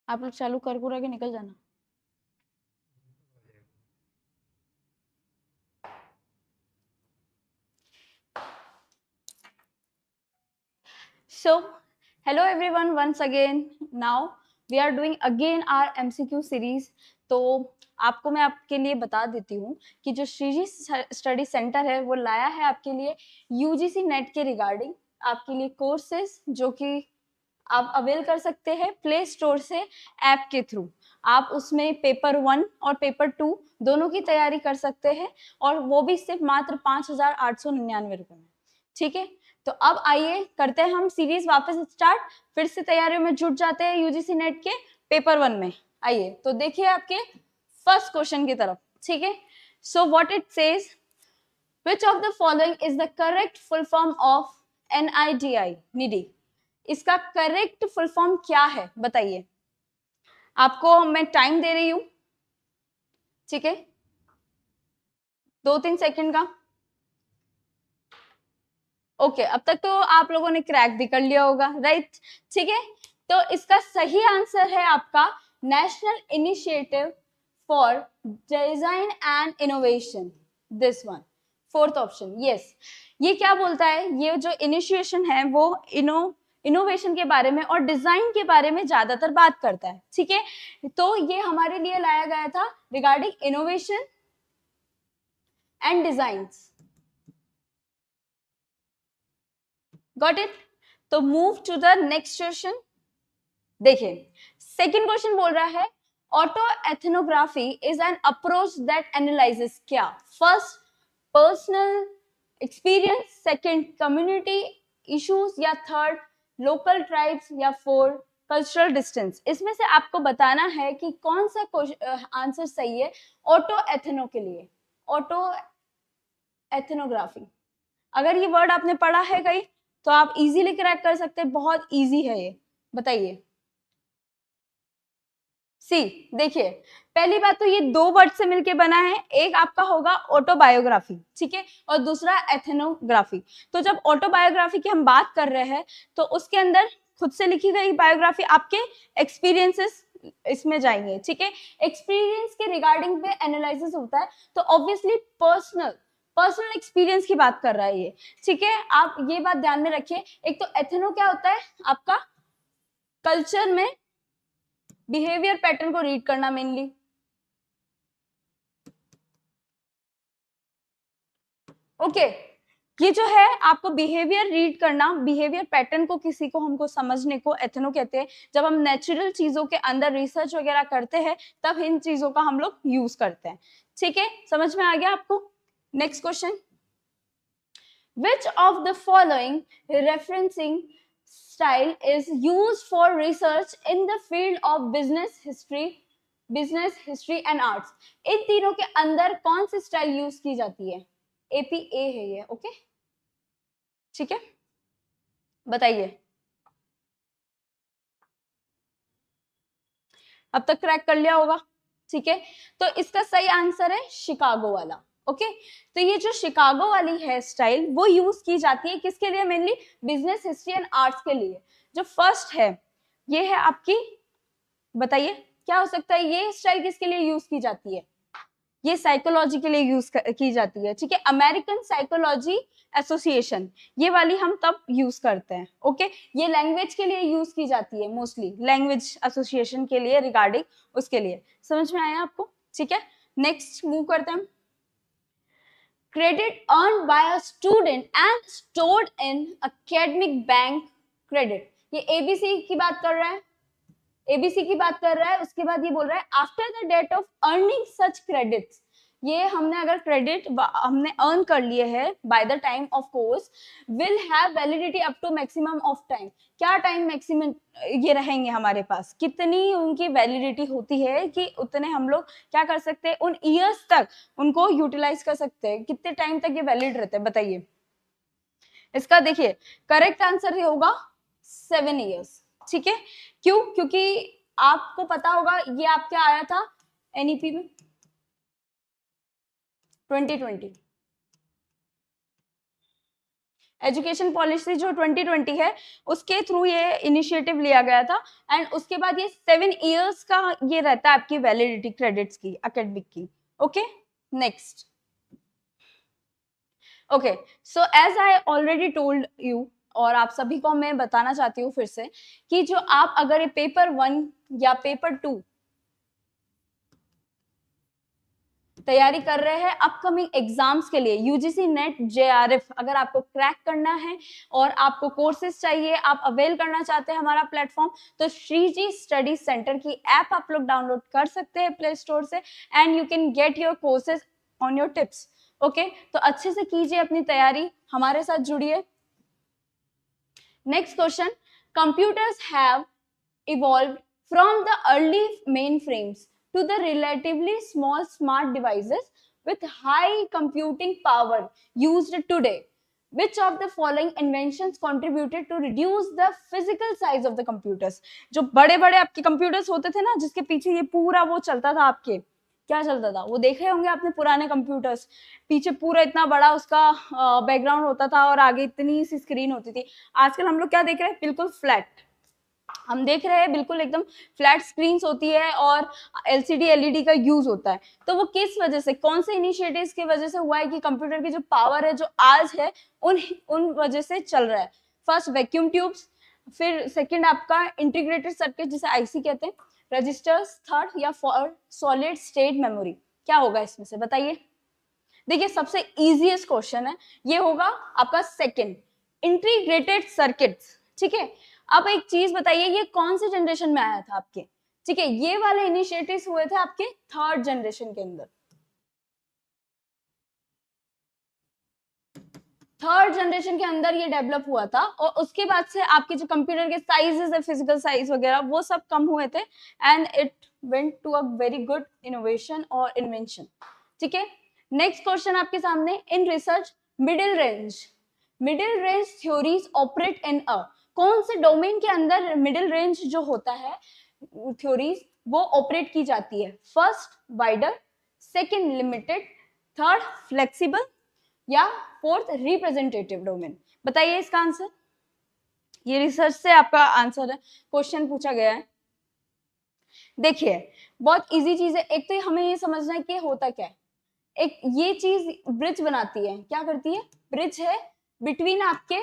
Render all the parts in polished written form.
आप लोग चालू कर पूरा के निकल जाना। So, hello everyone once again. Now we are doing again our MCQ series. तो आपको मैं आपके लिए बता देती हूँ कि जो श्रीजी स्टडी सेंटर है वो लाया है आपके लिए यूजीसी नेट के रिगार्डिंग आपके लिए कोर्सेज जो कि आप अवेल कर सकते हैं प्ले स्टोर से ऐप के थ्रू। आप उसमें पेपर 1 और पेपर 2 दोनों की तैयारी कर सकते हैं और वो भी सिर्फ मात्र 5,899 रुपए में। ठीक है, तो अब आइए करते हैं हम सीरीज वापस स्टार्ट, फिर से तैयारियों में जुट जाते हैं यूजीसी नेट के पेपर 1 में। आइए तो देखिए आपके फर्स्ट क्वेश्चन की तरफ। ठीक है, so what it says, which of the following is the correct full form of NIDI? इसका करेक्ट फुल फॉर्म क्या है बताइए। आपको मैं टाइम दे रही हूं, ठीक है, 2-3 सेकंड का। ओके, अब तक तो आप लोगों ने क्रैक भी कर लिया होगा, राइट? ठीक है, तो इसका सही आंसर है आपका national initiative for design and innovation, this one, fourth option. Yes, ये क्या बोलता है, ये जो इनिशिएशन है वो इनोवेशन के बारे में और डिजाइन के बारे में ज्यादातर बात करता है। ठीक है, तो ये हमारे लिए लाया गया था regarding innovation and designs. Got it? तो move to the next question. देखिए, सेकंड क्वेश्चन बोल रहा है autoethnography is an approach that analyses क्या? First personal experience, second community issues, या थर्ड लोकल ट्राइब्स, या फोर्थ कल्चरल डिस्टेंस। इसमें से आपको बताना है कि कौन सा आंसर सही है ऑटो एथनो के लिए। ऑटो एथनोग्राफी, अगर ये वर्ड आपने पढ़ा है कहीं तो आप इजीली क्रैक कर सकते हैं, बहुत इजी है ये। बताइए। सी, देखिए, पहली बात तो ये दो वर्ड से मिलके बना है, एक आपका होगा ऑटोबायोग्राफी, ठीक है, और दूसरा एथनोग्राफी। तो जब ऑटोबायोग्राफी की हम बात कर रहे हैं तो उसके अंदर खुद से लिखी गई बायोग्राफी, आपके एक्सपीरियंसेस इसमें जाएंगे। ठीक है, एक्सपीरियंस के रिगार्डिंग पे एनालिसिस होता है, तो ऑब्वियसली पर्सनल एक्सपीरियंस की बात कर रहा है ये। ठीक है, आप ये बात ध्यान में रखिए। एक तो एथनो क्या होता है, आपका कल्चर में बिहेवियर पैटर्न को रीड करना मेनली। ओके, ये जो है आपको बिहेवियर रीड करना, बिहेवियर पैटर्न को किसी को हमको समझने को एथनो कहते हैं। जब हम नेचुरल चीजों के अंदर रिसर्च वगैरह करते हैं तब इन चीजों का हम लोग यूज करते हैं। ठीक है, समझ में आ गया आपको? Next question, which of the following referencing style is used for research in the field of business history and arts? इन तीनों के अंदर कौन सी स्टाइल यूज की जाती है? APA है ये। ओके, ठीक है, बताइए। अब तक क्रैक कर लिया होगा, ठीक है, तो इसका सही आंसर है शिकागो वाला। ओके, तो ये जो शिकागो वाली हेयर स्टाइल वो यूज की जाती है किसके लिए? Mainly business history and arts के लिए। जो फर्स्ट है ये है आपकी, बताइए क्या हो सकता है, ये स्टाइल किसके लिए यूज की जाती है? ये साइकोलॉजी के लिए यूज की जाती है। ठीक है, अमेरिकन साइकोलॉजी एसोसिएशन, ये वाली हम तब यूज करते हैं। ओके, ये लैंग्वेज के लिए यूज की जाती है, मोस्टली लैंग्वेज एसोसिएशन के लिए, रिगार्डिंग उसके लिए। समझ में आया आपको? ठीक है, नेक्स्ट मूव करते हैं। Credit earn by a student and stored in academic bank credit, ये एबीसी की बात कर रहा है, एबीसी की बात कर रहा है। उसके बाद ये बोल रहा है after the date of earning such credits, ये हमने अगर क्रेडिट हमने अर्न कर लिए हैं by the time of course, will have validity up to maximum of time. क्या टाइम मैक्सिमम ये रहेंगे हमारे पास, कितनी उनकी वैलिडिटी होती है कि उतने हम लोग क्या कर सकते हैं, उन ईयर्स तक उनको यूटिलाइज कर सकते हैं, कितने टाइम तक ये वैलिड रहते हैं? बताइए। इसका देखिए करेक्ट आंसर होगा 7 ईयर्स। ठीक है, क्यों? क्योंकि आपको पता होगा ये आपके आया था एनईपी में 2020, एजुकेशन पॉलिसी जो 2020 है उसके थ्रू ये इनिशिएटिव लिया गया था, एंड उसके बाद ये 7 इयर्स का ये रहता है आपकी वैलिडिटी क्रेडिट्स की, एकेडमिक की। Okay, next. Okay, so as I already told you, और आप सभी को मैं बताना चाहती हूँ फिर से, कि जो आप अगर ये पेपर 1 या पेपर 2 तैयारी कर रहे हैं अपकमिंग एग्जाम्स के लिए, यूजीसी नेट जेआरएफ अगर आपको क्रैक करना है और आपको कोर्सेज चाहिए, आप अवेल करना चाहते हैं हमारा प्लेटफॉर्म, तो श्रीजी स्टडी सेंटर की ऐप आप लोग डाउनलोड कर सकते हैं प्ले स्टोर से, and you can get your courses on your tips. Okay, तो अच्छे से कीजिए अपनी तैयारी, हमारे साथ जुड़िए। Next question, computers have evolved from the early mainframes to the relatively small smart devices with high computing power used today. Which of the following inventions contributed to reduce the physical size of the computers? जो बड़े बड़े आपके computers होते थे ना, जिसके पीछे ये पूरा वो चलता था, आपके क्या चलता था वो देखे होंगे आपने पुराने कंप्यूटर्स, पीछे पूरा इतना बड़ा उसका बैकग्राउंड होता था और आगे इतनी सी स्क्रीन होती थी। आजकल हम लोग क्या देख रहे हैं, बिल्कुल फ्लैट हम देख रहे हैं, बिल्कुल एकदम फ्लैट स्क्रीन्स होती है और एलसीडी एलईडी का यूज होता है। तो वो किस वजह से, कौन से इनिशिएटिव्स की वजह से हुआ है कि कंप्यूटर की जो पावर है जो आज है उन वजह से चल रहा है? फर्स्ट वैक्यूम ट्यूब्स, फिर सेकंड आपका इंटीग्रेटेड सर्किट जिसे आईसी कहते हैं, रजिस्टर्स, थर्ड या फोर्थ सॉलिड स्टेट मेमोरी। क्या होगा इसमें से, बताइए। देखिए सबसे इजीएस्ट क्वेश्चन है, ये होगा आपका सेकंड, इंटीग्रेटेड सर्किट्स। ठीक है, अब एक चीज बताइए, ये कौन से जनरेशन में आया था आपके? ठीक है, ये वाले इनिशिएटिव्स हुए थे आपके थर्ड जनरेशन के अंदर। थर्ड जनरेशन के अंदर ये डेवलप हुआ था, और उसके बाद से आपके जो कंप्यूटर के साइजेस है, फिजिकल साइज वगैरह, वो सब कम हुए थे, and it went to a very good innovation और इन्वेंशन। ठीक है, नेक्स्ट क्वेश्चन आपके सामने, in research middle range theories operate in a, कौन से डोमेन के अंदर मिडिल रेंज जो होता है थ्योरीज वो ऑपरेट की जाती है? First wider, second limited, third flexible, या फोर्थ रिप्रेजेंटेटिव डोमेन। बताइए इसका आंसर। ये रिसर्च से आपका आंसर है, क्वेश्चन पूछा गया है। देखिए बहुत इजी चीज है, एक तो हमें ये समझना है कि होता क्या है। एक ये चीज ब्रिज बनाती है, क्या करती है, ब्रिज है बिटवीन आपके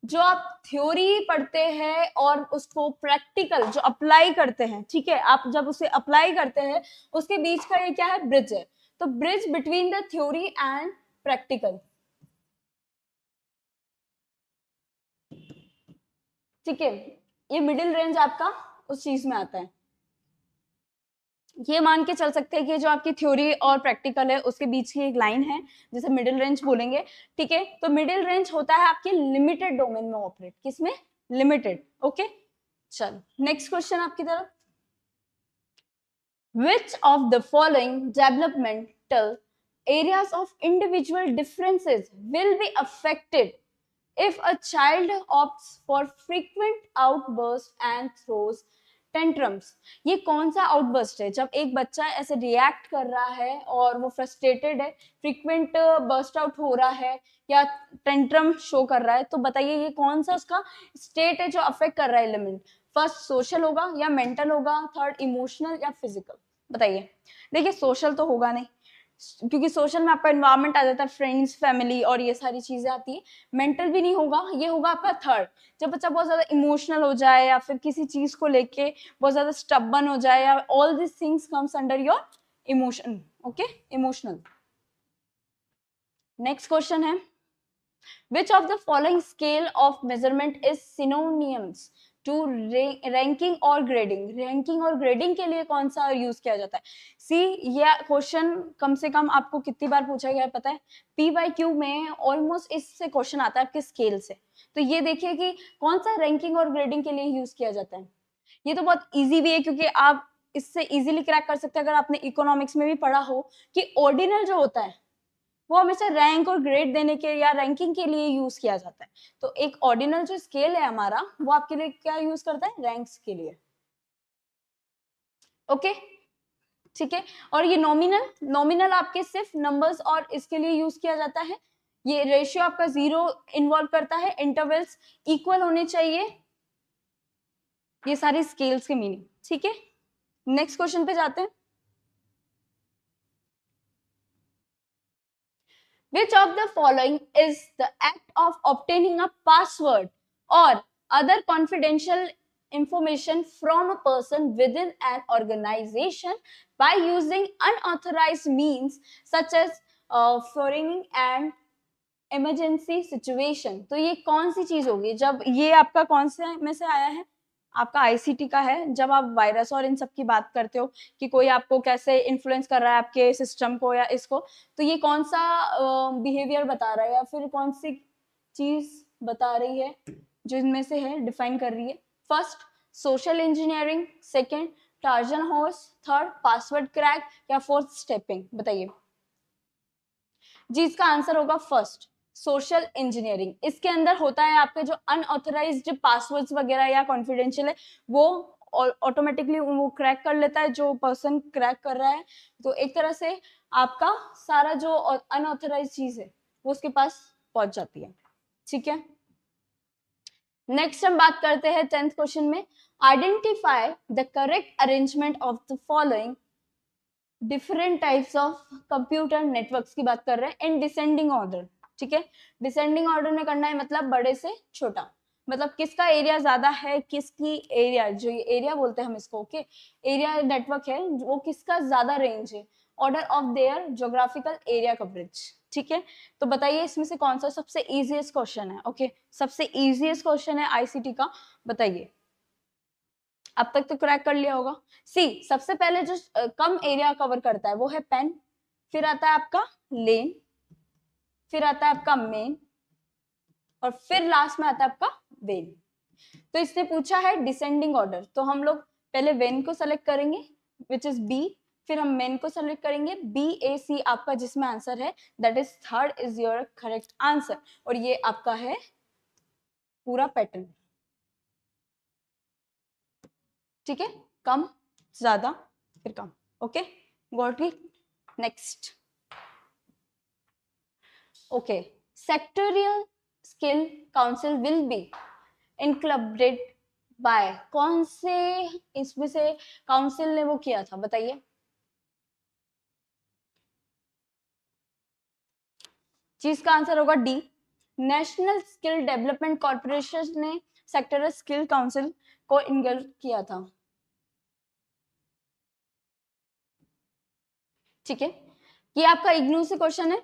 जो आप थ्योरी पढ़ते हैं और उसको प्रैक्टिकल जो अप्लाई करते हैं। ठीक है, आप जब उसे अप्लाई करते हैं उसके बीच का ये क्या है, ब्रिज है। तो bridge between the theory and practical. ठीक है, ये मिडिल रेंज आपका उस चीज में आता है। ये मान के चल सकते हैं कि जो आपकी थ्योरी और प्रैक्टिकल है उसके बीच की एक लाइन है जिसे मिडिल रेंज बोलेंगे। ठीक है, तो मिडिल रेंज होता है आपके लिमिटेड डोमेन में ऑपरेट, किसमें, लिमिटेड। ओके, चल नेक्स्ट क्वेश्चन आपकी तरफ। Which of the following developmental areas of individual differences will be affected if a child opts for frequent outbursts and throws tantrums? ये कौन सा आउटबर्स्ट है, जब एक बच्चा ऐसे रिएक्ट कर रहा है और वो फ्रस्ट्रेटेड है, फ्रीक्वेंट बर्स्ट आउट हो रहा है या टेंट्रम शो कर रहा है, तो बताइए ये कौन सा उसका स्टेट है जो अफेक्ट कर रहा है एलिमेंट? फर्स्ट सोशल होगा या मेंटल होगा, थर्ड इमोशनल या फिजिकल? बताइए। देखिए सोशल तो होगा नहीं, क्योंकि सोशल में आपका एनवायरनमेंट आ जाता है, फ्रेंड्स, फैमिली और ये सारी चीजें आती है। मेंटल भी नहीं होगा, ये होगा आपका थर्ड, जब बच्चा बहुत ज्यादा इमोशनल हो जाए या फिर किसी चीज को लेके बहुत ज्यादा स्टबन हो जाए, या all this things comes under your emotion. Okay, emotional. Next question है, which of the following scale of measurement is synonyms to ranking or grading? Ranking और ग्रेडिंग के लिए कौन सा यूज किया जाता है? सी, ये क्वेश्चन कम से कम आपको कितनी बार पूछा गया है पता है? PYQ में ऑलमोस्ट इससे क्वेश्चन आता है आपके स्केल से। तो ये देखिए कि कौन सा रैंकिंग और ग्रेडिंग के लिए यूज किया जाता है। ये तो बहुत इजी भी है, क्योंकि आप इससे इजीली क्रैक कर सकते हैं अगर आपने इकोनॉमिक्स में भी पढ़ा हो कि ऑर्डिनल जो होता है वो हमेशा रैंक और ग्रेड देने के या रैंकिंग के लिए यूज किया जाता है। तो एक ऑर्डिनल जो स्केल है हमारा, वो आपके लिए क्या यूज करता है, रैंक्स के लिए। ओके, ठीक है, और ये नॉमिनल आपके सिर्फ नंबर्स और इसके लिए यूज किया जाता है, ये रेशियो आपका 0 इन्वॉल्व करता है, इंटरवल्स इक्वल होने चाहिए, ये सारी स्केल्स के मीनिंग, ठीक है। नेक्स्ट क्वेश्चन पे जाते हैं। Which of the following is the act of obtaining a password or other confidential information from a person within an organization by using unauthorized means such as foreigning and emergency situation? तो ये कौन सी चीज होगी? जब ये आपका कौन से में से आया है? आपका आईसीटी का है। जब आप वायरस और इन सब की बात करते हो कि कोई आपको कैसे इन्फ्लुएंस कर रहा है आपके सिस्टम को या इसको, तो ये कौन सा बिहेवियर बता रहा है या फिर कौन सी चीज बता रही है जो इनमें से है, डिफाइन कर रही है? First social engineering, second torsion horse, third password crack या फोर्थ स्टेपिंग? बताइए जी। इसका आंसर होगा फर्स्ट सोशल इंजीनियरिंग। इसके अंदर होता है आपके जो अनऑथराइज्ड पासवर्ड्स वगैरह या कॉन्फिडेंशियल है वो ऑटोमेटिकली वो क्रैक कर लेता है जो पर्सन क्रैक कर रहा है। तो एक तरह से आपका सारा जो अनऑथराइज्ड चीज है वो उसके पास पहुंच जाती है, ठीक है। नेक्स्ट हम बात करते हैं 10th क्वेश्चन में, identify the correct arrangement of the following different types of computer networks की बात कर रहे हैं इन डिसेंडिंग ऑर्डर, ठीक है। डिसेंडिंग ऑर्डर में करना है, मतलब बड़े से छोटा, मतलब किसका एरिया ज्यादा है, किसकी एरिया, जो एरिया बोलते हैं हम इसको, ओके, एरिया नेटवर्क है वो किसका ज्यादा रेंज है, order of their geographical area coverage, ठीक है। तो बताइए इसमें से कौन सा सबसे इजीएस्ट क्वेश्चन है? ओके, सबसे इजीएस्ट क्वेश्चन है आईसीटी का, बताइए। अब तक तो क्रैक कर लिया होगा। सी सबसे पहले जो कम एरिया कवर करता है वो है पेन, फिर आता है आपका लेन, फिर आता है आपका मेन, और फिर लास्ट में आता है आपका वेन। तो इसने पूछा है डिसेंडिंग ऑर्डर, तो हम लोग पहले वेन को सेलेक्ट करेंगे विच इज बी, फिर हम मेन को सेलेक्ट करेंगे बी ए सी, आपका जिसमें आंसर है that is third is your correct answer. और ये आपका है पूरा पैटर्न, ठीक है, कम ज्यादा फिर कम, okay, got it. Next, okay, sectorial skill council will be included by, कौन से इसमें से काउंसिल ने वो किया था, बताइए चीज का आंसर होगा D, national skill development corporation ने सेक्टोरियल स्किल काउंसिल को इनगल्फ किया था, ठीक है। ये आपका इग्नू से क्वेश्चन है।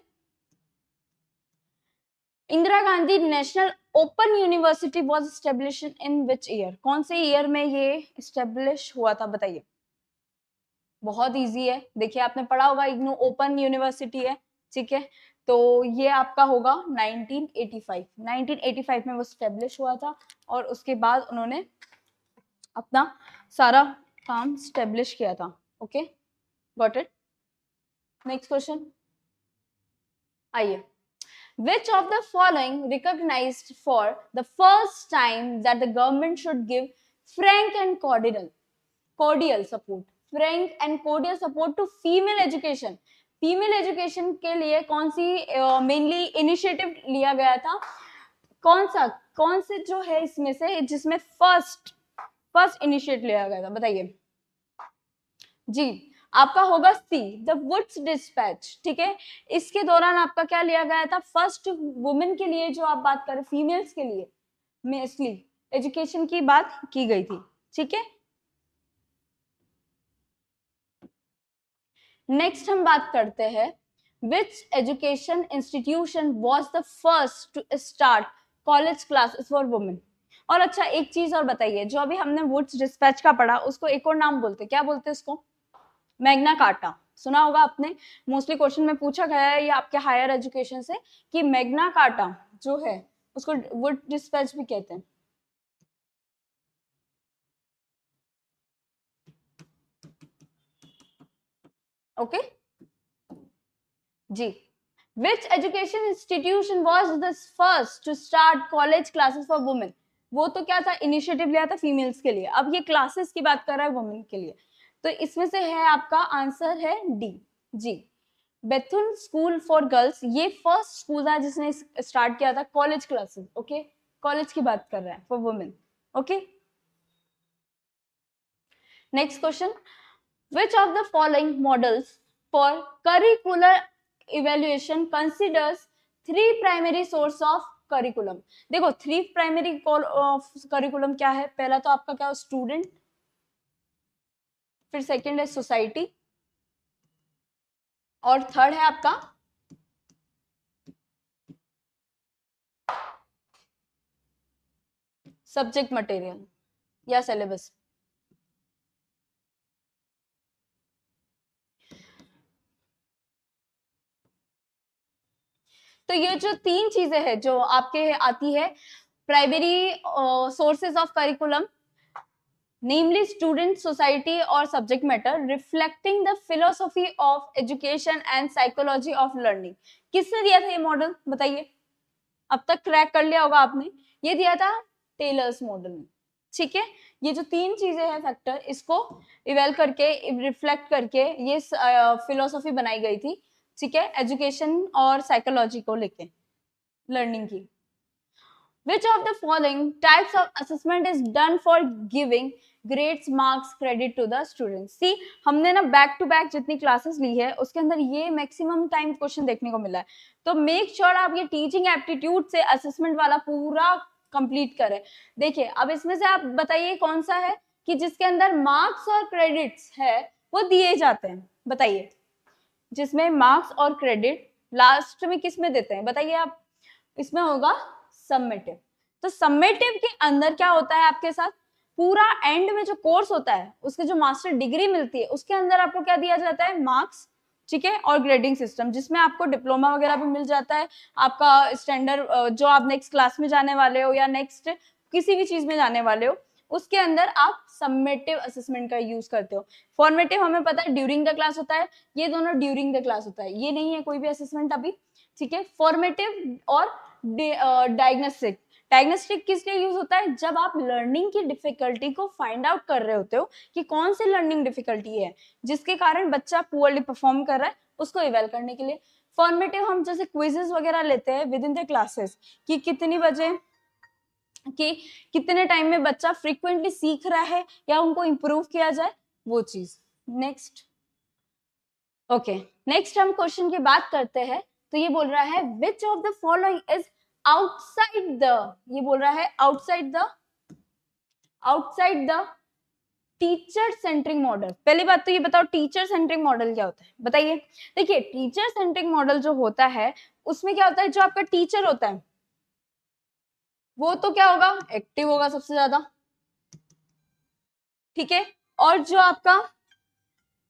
Indira Gandhi national open university was established in which year, कौन से ईयर में ये एस्टेब्लिश हुआ था, बताइए। बहुत इजी है, देखिए आपने पढ़ा होगा इग्नू ओपन यूनिवर्सिटी है, ठीक है। तो ये आपका होगा 1985, 1985 में वो एस्टेब्लिश हुआ था और उसके बाद उन्होंने अपना सारा काम एस्टेब्लिश किया था, okay, got it. Next question, आइए, which of the following recognized for the first time that the government should give frank and cordial support, frank and cordial support to female education? Female education के लिए कौन सी mainly initiative लिया गया था, कौन से जो है इसमें से जिसमें फर्स्ट इनिशिएटिव लिया गया था, बताइए जी। आपका होगा सी द वुड्स डिस्पैच, ठीक है। इसके दौरान आपका क्या लिया गया था, फर्स्ट वुमेन के लिए जो आप बात करें, फीमेल्स के लिए मेनली एजुकेशन की बात की गई थी, ठीक है। नेक्स्ट हम बात करते हैं, which education institution was the first to start college classes for women? और अच्छा एक चीज और बताइए, जो अभी हमने वुड्स डिस्पैच का पढ़ा उसको एक और नाम बोलते, क्या बोलते हैं उसको? मैग्ना कार्टा, सुना होगा आपने, मोस्टली क्वेश्चन में पूछा गया है ये आपके हायर एजुकेशन से कि मैग्ना कार्टा जो है उसको वुड डिस्पैच भी कहते हैं, ओके जी। Which education institution was the first to start college classes for women? वो तो क्या था, इनिशिएटिव लिया था फीमेल्स के लिए, अब ये क्लासेस की बात कर रहा है वुमेन के लिए, तो इसमें से है आपका आंसर है डी जी। बेथुन स्कूल फॉर गर्ल्स ये फर्स्ट स्कूल था जिसने स्टार्ट किया था कॉलेज क्लासेस, ओके, कॉलेज की बात कर रहे हैं for women, okay. Next question, which of the following models for curricular evaluation considers three primary source of curriculum? देखो थ्री प्राइमरी करिकुलम क्या है, पहला तो आपका क्या, स्टूडेंट, फिर सेकंड है सोसाइटी, और थर्ड है आपका सब्जेक्ट मटेरियल या सिलेबस। तो ये जो तीन चीजें हैं जो आपके आती है primary sources of curriculum, namely student, society और subject matter, reflecting the philosophy of education and psychology of learning. किसने दिया था ये मॉडल बताइए, अब तक क्रैक कर लिया होगा आपने, ये दिया था टेलर्स मॉडल में, ठीक है। ये जो तीन चीजें हैं फैक्टर, इसको इवेल करके रिफ्लेक्ट करके ये फिलोसॉफी बनाई गई थी, ठीक है, एजुकेशन और साइकोलॉजी को लेके लर्निंग की। Which of the following types of assessment is done for giving grades, marks, credit to the students? See, हमने ना बैक टू बैक जितनी क्लासेस ली है उसके अंदर ये मैक्सिमम टाइम क्वेश्चन देखने को मिला है, तो मेक श्योर आप ये टीचिंग एप्टीट्यूड से असेसमेंट वाला पूरा कंप्लीट करें। देखिए अब इसमें से आप बताइए कौन सा है कि जिसके अंदर मार्क्स और क्रेडिट्स है वो दिए जाते हैं, बताइए, जिसमें मार्क्स और क्रेडिट लास्ट में किस में देते हैं बताइए आप, इसमें होगा सबमिटिव। तो सबमिटिव के अंदर क्या होता है आपके साथ, पूरा एंड में जो कोर्स होता है उसके जो मास्टर डिग्री मिलती है उसके अंदर आपको क्या दिया जाता है, मार्क्स, ठीक है, और ग्रेडिंग सिस्टम, जिसमें आपको डिप्लोमा वगैरह भी मिल जाता है, आपका स्टैंडर्ड जो आप नेक्स्ट क्लास में जाने वाले हो या नेक्स्ट किसी भी चीज में जाने वाले हो उसके अंदर आप सबमिटिव असेसमेंट का यूज करते हो। फॉर्मेटिव हमें पता है ड्यूरिंग द क्लास होता है, ये दोनों ड्यूरिंग द क्लास होता है, ये नहीं है कोई भी असेसमेंट अभी, ठीक है। फॉर्मेटिव और डायग्नोस्टिक, डायग्नोस्टिक किस लिए यूज होता है, जब आप लर्निंग की डिफिकल्टी को फाइंड आउट कर रहे होते हो कि कौन सी लर्निंग डिफिकल्टी है जिसके कारण बच्चा पुअरली परफॉर्म कर रहा है, उसको इवेल करने के लिए। फॉर्मेटिव हम जैसे क्विजेस वगैरह लेते हैं विद इन द क्लासेस कि कितनी बजे कि कितने टाइम में बच्चा फ्रीक्वेंटली सीख रहा है या उनको इंप्रूव किया जाए, वो चीज। नेक्स्ट, ओके, नेक्स्ट हम क्वेश्चन की बात करते हैं, तो ये बोल रहा है which of the following is outside the, ये बोल रहा है outside the teacher centric model. पहली बात तो ये बताओ टीचर सेंट्रिक मॉडल क्या होता है बताइए। देखिए टीचर सेंट्रिक मॉडल जो होता है उसमें क्या होता है, जो आपका टीचर होता है वो तो क्या होगा, एक्टिव होगा सबसे ज्यादा, ठीक है, और जो आपका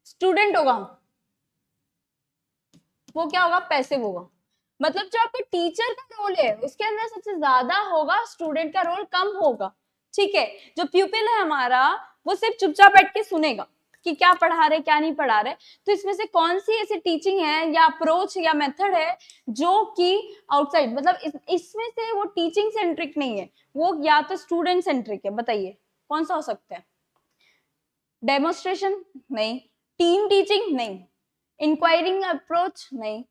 स्टूडेंट होगा वो क्या होगा, पैसिव होगा। मतलब जो आपका टीचर का रोल है उसके अंदर सबसे ज्यादा होगा, स्टूडेंट का रोल कम होगा, ठीक है। जो प्यूपिल है हमारा वो सिर्फ चुपचाप बैठ के सुनेगा कि क्या पढ़ा रहे क्या नहीं पढ़ा रहे। तो इसमें से कौन सी ऐसी टीचिंग है या अप्रोच या मेथड है जो कि आउटसाइड, मतलब इसमें से वो टीचिंग सेंट्रिक नहीं है, वो या तो स्टूडेंट सेंट्रिक है, बताइए कौन सा हो सकता है। डेमोन्स्ट्रेशन नहीं, टीम टीचिंग नहीं, इंक्वायरिंग अप्रोच नहीं,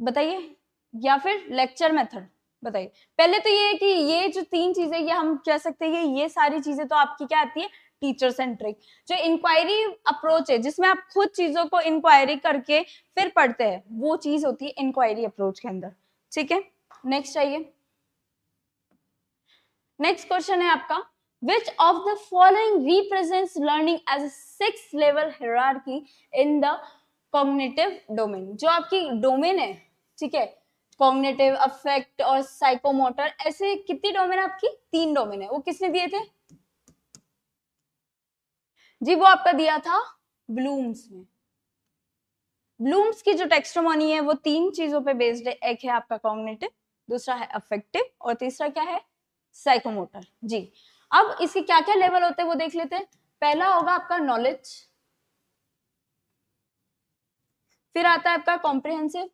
बताइए, या फिर लेक्चर मेथड, बताइए। पहले तो ये है कि ये जो तीन चीजें ये हम कह सकते हैं ये सारी चीजें तो आपकी क्या आती है, टीचर सेंट्रिक। जो इंक्वायरी अप्रोच है जिसमें आप खुद चीजों को इंक्वायरी करके फिर पढ़ते हैं, वो चीज होती है इंक्वायरी अप्रोच के अंदर, ठीक है। नेक्स्ट आइए, नेक्स्ट क्वेश्चन है आपका which of the following represents learning as a 6 level hierarchy in the cognitive domain। जो आपकी डोमेन है, ठीक है, कॉग्निटिव, अफेक्ट और साइकोमोटर, ऐसे कितनी डोमेन है आपकी, 3 डोमेन है, वो किसने दिए थे जी, वो आपका दिया था ब्लूम्स में। ब्लूम्स की जो टेक्स्टोमोनी है वो 3 चीजों पे बेस्ड है, एक है आपका कॉग्निटिव, दूसरा है अफेक्टिव और तीसरा क्या है, साइकोमोटर जी। अब इसके क्या क्या लेवल होते हैं वो देख लेते हैं। पहला होगा आपका नॉलेज, फिर आता है आपका कॉम्प्रिहेंसिव,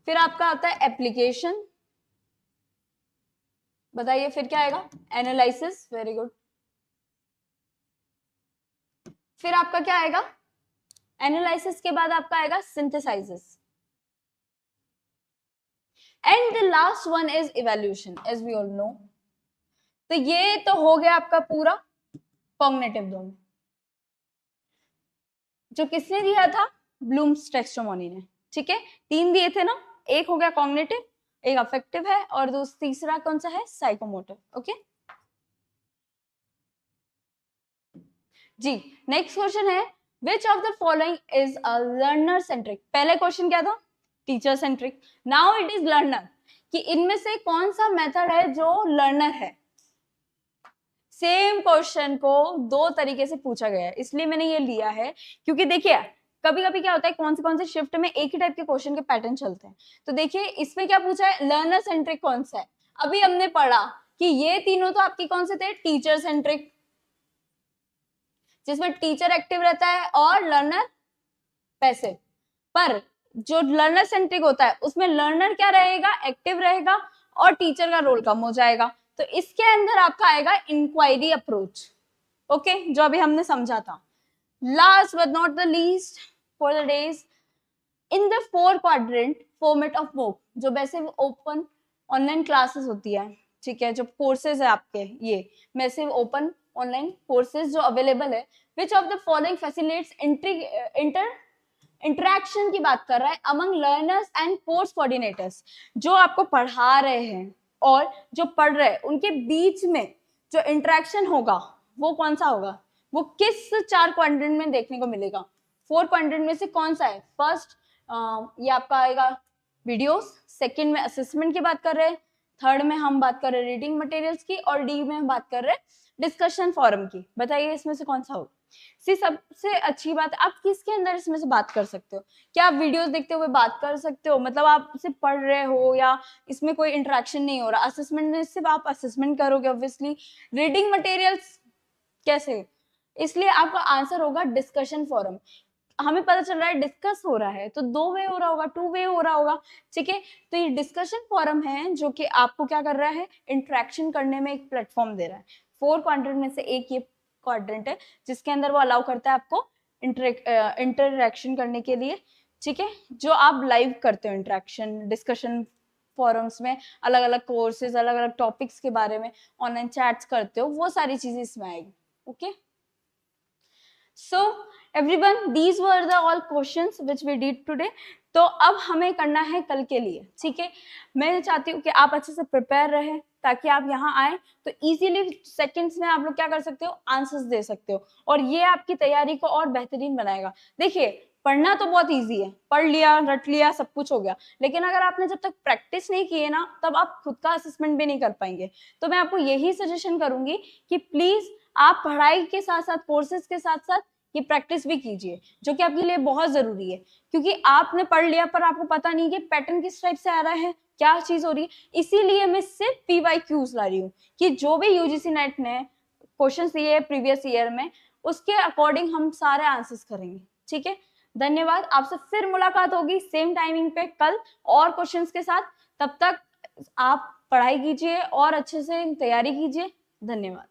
फिर आपका आता है एप्लीकेशन, बताइए फिर क्या आएगा, एनालिसिस, वेरी गुड, फिर आपका क्या आएगा, एनालिसिस के बाद आपका आएगा synthesises, and the last one is evaluation as we all know. तो ये तो हो गया आपका पूरा कॉग्निटिव डोमेन, जो किसने दिया था, ब्लूम्स टैक्सोनॉमी ने, ठीक है। 3 दिए थे ना, एक हो गया कॉग्निटिव, एक अफेक्टिव है, और तीसरा कौन सा है, साइकोमोटिव। ओके जी। नेक्स्ट क्वेश्चन है, which of the following is a learner centric. पहले क्वेश्चन क्या था, teacher centric, now it is learner, कि इनमें से कौन सा मेथड है जो लर्नर है। सेम क्वेश्चन को 2 तरीके से पूछा गया है, इसलिए मैंने ये लिया है, क्योंकि देखिए कभी कभी क्या होता है, कौन से शिफ्ट में एक ही टाइप के क्वेश्चन के पैटर्न चलते हैं। तो देखिए इसमें क्या पूछा है, लर्नर सेंट्रिक कौन सा है। अभी हमने पढ़ा कि ये तीनों तो आपकी कौन से थे, टीचर सेंट्रिक, जिसमें टीचर एक्टिव रहता है और लर्नर पैसिव। पर जो लर्नर सेंट्रिक होता है उसमें लर्नर क्या रहेगा, एक्टिव रहेगा, और टीचर का रोल कम हो जाएगा। तो इसके अंदर आपका आएगा इंक्वायरी अप्रोच, ओके, जो अभी हमने समझा था। Last but not the least for the days, in the 4 quadrant format of MOOC, जो मैसिव ओपन ऑनलाइन क्लासेस होती है, ठीक है, जो कोर्सेज है आपके, ये मैसिव ओपन ऑनलाइन कोर्सेज जो अवेलेबल है, which of the following facilitates interaction की बात कर रहा है among learners and course coordinators. जो आपको पढ़ा रहे हैं और जो पढ़ रहे हैं उनके बीच में जो इंटरेक्शन होगा वो कौन सा होगा, वो किस 4 क्वाड्रेंट में देखने को मिलेगा। 4 क्वाड्रेंट में से कौन सा है, फर्स्ट ये आपका आएगा वीडियोस, सेकंड में असेसमेंट की बात कर रहे हैं, थर्ड में हम बात कर रहे हैं रीडिंग मटेरियल्स की, और डी में हम बात कर रहे हैं डिस्कशन फोरम की। बताइए इसमें से कौन सा होगा। सबसे अच्छी बात, आप किसके अंदर इसमें से बात कर सकते हो, क्या आप वीडियोस देखते हुए बात कर सकते हो, मतलब आप सिर्फ पढ़ रहे हो या इसमें कोई इंटरेक्शन नहीं हो रहा। असेसमेंट में सिर्फ आप असेसमेंट करोगे ऑब्वियसली, रीडिंग मटेरियल्स कैसे, इसलिए आपका आंसर होगा डिस्कशन फोरम। हमें पता चल रहा है डिस्कस हो रहा है तो 2 वे हो रहा होगा, 2 वे हो रहा होगा, ठीक है। तो ये डिस्कशन फोरम है जो कि आपको क्या कर रहा है, इंटरेक्शन करने में एक प्लेटफॉर्म दे रहा है। 4 क्वाड्रेंट में से एक ये क्वाड्रेंट है जिसके अंदर वो अलाउ करता है आपको इंटरेक्शन करने के लिए, ठीक है, जो आप लाइव करते हो इंटरेक्शन डिस्कशन फोरम्स में, अलग अलग कोर्सेज, अलग अलग टॉपिक्स के बारे में ऑनलाइन चैट्स करते हो, वो सारी चीजें इसमें आएगी। Okay, so everyone, these were the all questions which we did today. तो अब हमें करना है कल के लिए, ठीक है। मैं चाहती हूँ कि आप अच्छे से प्रिपेयर रहे ताकि आप यहाँ आए तो इजीली सेकंड्स में आप लोग क्या कर सकते हो, आंसर्स दे सकते हो, और ये आपकी तैयारी को और बेहतरीन बनाएगा। देखिए पढ़ना तो बहुत इजी है, पढ़ लिया, रट लिया, सब कुछ हो गया, लेकिन अगर आपने जब तक प्रैक्टिस नहीं की है ना, तब आप खुद का असेसमेंट भी नहीं कर पाएंगे। तो मैं आपको यही सजेशन करूंगी कि प्लीज आप पढ़ाई के साथ साथ, कोर्सेज के साथ साथ ये प्रैक्टिस भी कीजिए, जो कि आपके लिए बहुत जरूरी है, क्योंकि आपने पढ़ लिया पर आपको पता नहीं कि पैटर्न किस टाइप से आ रहा है, क्या चीज हो रही है। इसीलिए मैं सिर्फ PYQs ला रही हूँ कि जो भी UGC नेट ने क्वेश्चन दिए है प्रीवियस ईयर में, उसके अकॉर्डिंग हम सारे आंसर्स करेंगे, ठीक है। धन्यवाद, आपसे फिर मुलाकात होगी सेम टाइमिंग पे कल और क्वेश्चंस के साथ। तब तक आप पढ़ाई कीजिए और अच्छे से तैयारी कीजिए। धन्यवाद।